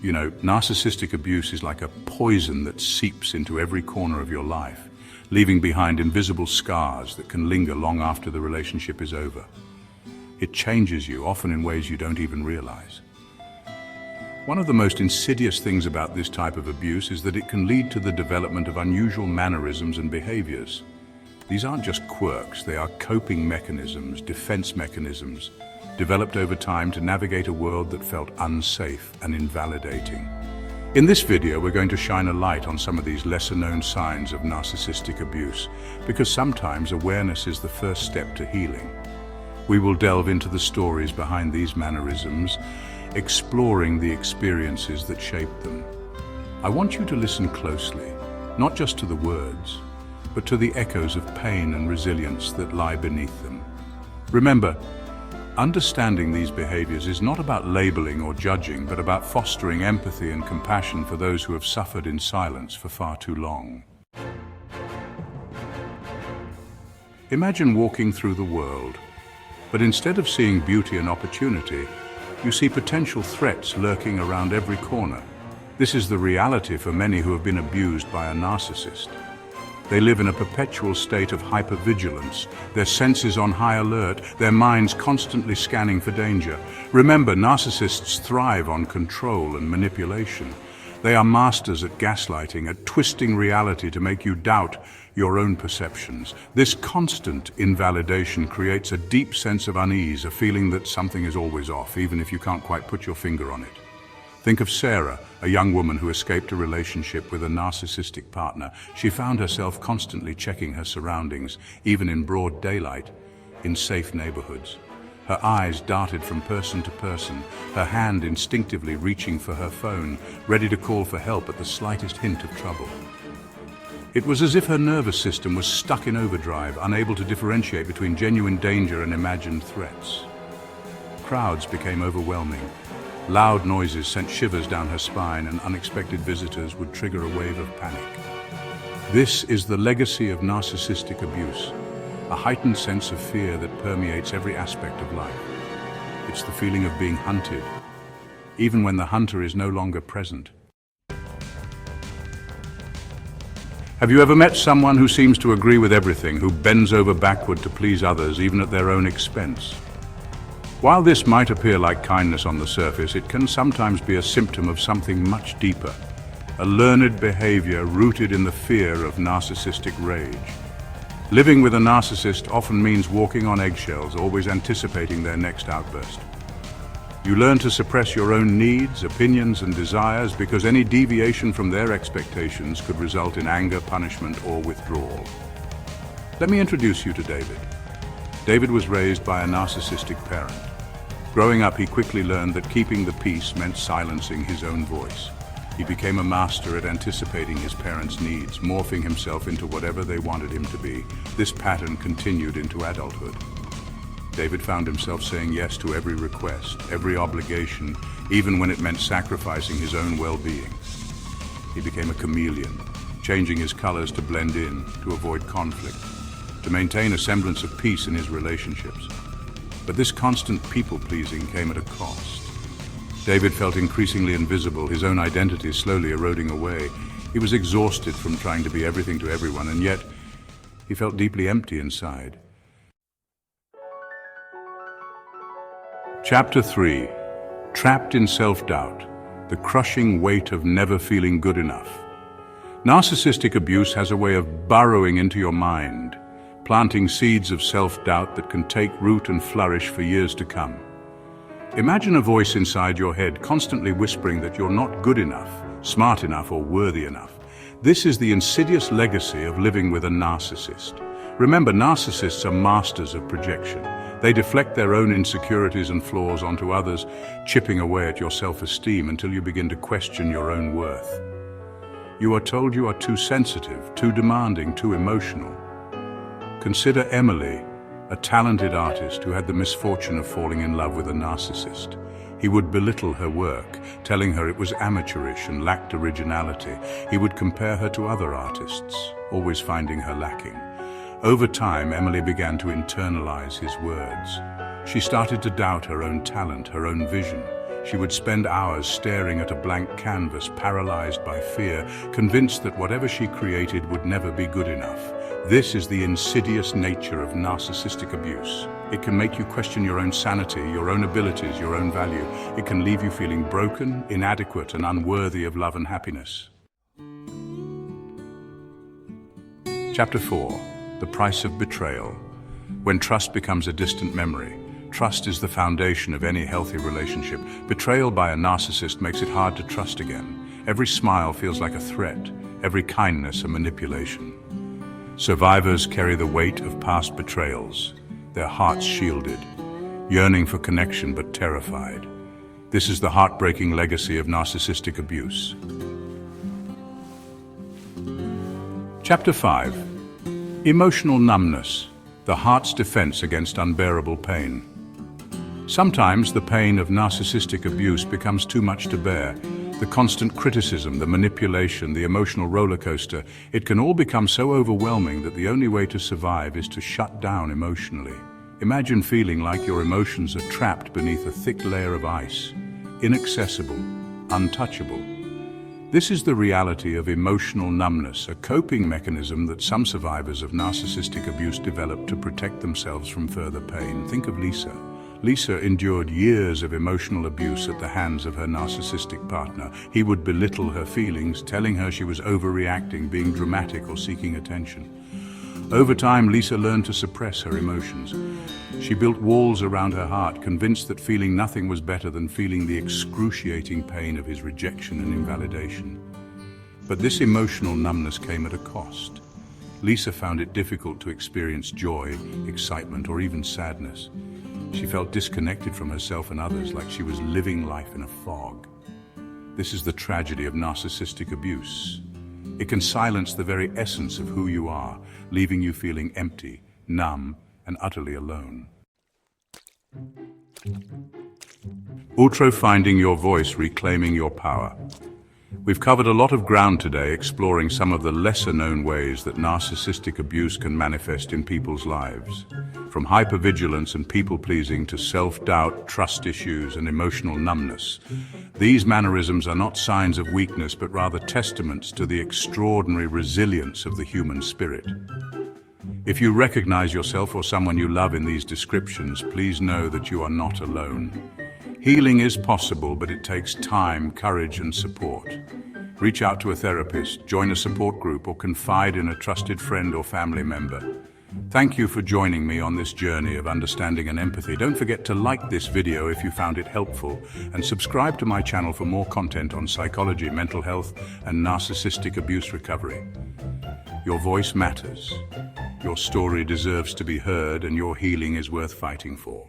You know, narcissistic abuse is like a poison that seeps into every corner of your life, leaving behind invisible scars that can linger long after the relationship is over. It changes you, often in ways you don't even realize. One of the most insidious things about this type of abuse is that it can lead to the development of unusual mannerisms and behaviors. These aren't just quirks, they are coping mechanisms, defense mechanisms, developed over time to navigate a world that felt unsafe and invalidating. In this video, we're going to shine a light on some of these lesser-known signs of narcissistic abuse, because sometimes awareness is the first step to healing. We will delve into the stories behind these mannerisms, exploring the experiences that shape them. I want you to listen closely, not just to the words, but to the echoes of pain and resilience that lie beneath them. Remember, understanding these behaviors is not about labeling or judging, but about fostering empathy and compassion for those who have suffered in silence for far too long. Imagine walking through the world, but instead of seeing beauty and opportunity, you see potential threats lurking around every corner. This is the reality for many who have been abused by a narcissist. They live in a perpetual state of hypervigilance, their senses on high alert, their minds constantly scanning for danger. Remember, narcissists thrive on control and manipulation. They are masters at gaslighting, at twisting reality to make you doubt your own perceptions. This constant invalidation creates a deep sense of unease, a feeling that something is always off, even if you can't quite put your finger on it. Think of Sarah, a young woman who escaped a relationship with a narcissistic partner. She found herself constantly checking her surroundings, even in broad daylight, in safe neighborhoods. Her eyes darted from person to person, her hand instinctively reaching for her phone, ready to call for help at the slightest hint of trouble. It was as if her nervous system was stuck in overdrive, unable to differentiate between genuine danger and imagined threats. Crowds became overwhelming. Loud noises sent shivers down her spine, and unexpected visitors would trigger a wave of panic. This is the legacy of narcissistic abuse, a heightened sense of fear that permeates every aspect of life. It's the feeling of being hunted, even when the hunter is no longer present. Have you ever met someone who seems to agree with everything, who bends over backward to please others, even at their own expense? While this might appear like kindness on the surface, it can sometimes be a symptom of something much deeper, a learned behavior rooted in the fear of narcissistic rage. Living with a narcissist often means walking on eggshells, always anticipating their next outburst. You learn to suppress your own needs, opinions, and desires because any deviation from their expectations could result in anger, punishment, or withdrawal. Let me introduce you to David. David was raised by a narcissistic parent. Growing up, he quickly learned that keeping the peace meant silencing his own voice. He became a master at anticipating his parents' needs, morphing himself into whatever they wanted him to be. This pattern continued into adulthood. David found himself saying yes to every request, every obligation, even when it meant sacrificing his own well-being. He became a chameleon, changing his colors to blend in, to avoid conflict, to maintain a semblance of peace in his relationships. But this constant people-pleasing came at a cost. David felt increasingly invisible, his own identity slowly eroding away. He was exhausted from trying to be everything to everyone, and yet he felt deeply empty inside. Chapter 3. Trapped in self-doubt, the crushing weight of never feeling good enough. Narcissistic abuse has a way of burrowing into your mind, planting seeds of self-doubt that can take root and flourish for years to come. Imagine a voice inside your head constantly whispering that you're not good enough, smart enough, or worthy enough. This is the insidious legacy of living with a narcissist. Remember, narcissists are masters of projection. They deflect their own insecurities and flaws onto others, chipping away at your self-esteem until you begin to question your own worth. You are told you are too sensitive, too demanding, too emotional. Consider Emily, a talented artist who had the misfortune of falling in love with a narcissist. He would belittle her work, telling her it was amateurish and lacked originality. He would compare her to other artists, always finding her lacking. Over time, Emily began to internalize his words. She started to doubt her own talent, her own vision. She would spend hours staring at a blank canvas, paralyzed by fear, convinced that whatever she created would never be good enough. This is the insidious nature of narcissistic abuse. It can make you question your own sanity, your own abilities, your own value. It can leave you feeling broken, inadequate, and unworthy of love and happiness. Chapter 4. The Price of Betrayal. When trust becomes a distant memory. Trust is the foundation of any healthy relationship. Betrayal by a narcissist makes it hard to trust again. Every smile feels like a threat, every kindness a manipulation. Survivors carry the weight of past betrayals, their hearts shielded, yearning for connection but terrified. This is the heartbreaking legacy of narcissistic abuse. Chapter 5. Emotional numbness, the heart's defense against unbearable pain. Sometimes the pain of narcissistic abuse becomes too much to bear. The constant criticism, the manipulation, the emotional roller coaster, it can all become so overwhelming that the only way to survive is to shut down emotionally. Imagine feeling like your emotions are trapped beneath a thick layer of ice, inaccessible, untouchable. This is the reality of emotional numbness, a coping mechanism that some survivors of narcissistic abuse develop to protect themselves from further pain. Think of Lisa. Lisa endured years of emotional abuse at the hands of her narcissistic partner. He would belittle her feelings, telling her she was overreacting, being dramatic, or seeking attention. Over time, Lisa learned to suppress her emotions. She built walls around her heart, convinced that feeling nothing was better than feeling the excruciating pain of his rejection and invalidation. But this emotional numbness came at a cost. Lisa found it difficult to experience joy, excitement, or even sadness. She felt disconnected from herself and others, like she was living life in a fog. This is the tragedy of narcissistic abuse. It can silence the very essence of who you are, leaving you feeling empty, numb, and utterly alone. Finding your voice, reclaiming your power. We've covered a lot of ground today, exploring some of the lesser-known ways that narcissistic abuse can manifest in people's lives. From hypervigilance and people-pleasing to self-doubt, trust issues, and emotional numbness. These mannerisms are not signs of weakness, but rather testaments to the extraordinary resilience of the human spirit. If you recognize yourself or someone you love in these descriptions, please know that you are not alone. Healing is possible, but it takes time, courage, and support. Reach out to a therapist, join a support group, or confide in a trusted friend or family member. Thank you for joining me on this journey of understanding and empathy. Don't forget to like this video if you found it helpful, and subscribe to my channel for more content on psychology, mental health, and narcissistic abuse recovery. Your voice matters. Your story deserves to be heard, and your healing is worth fighting for.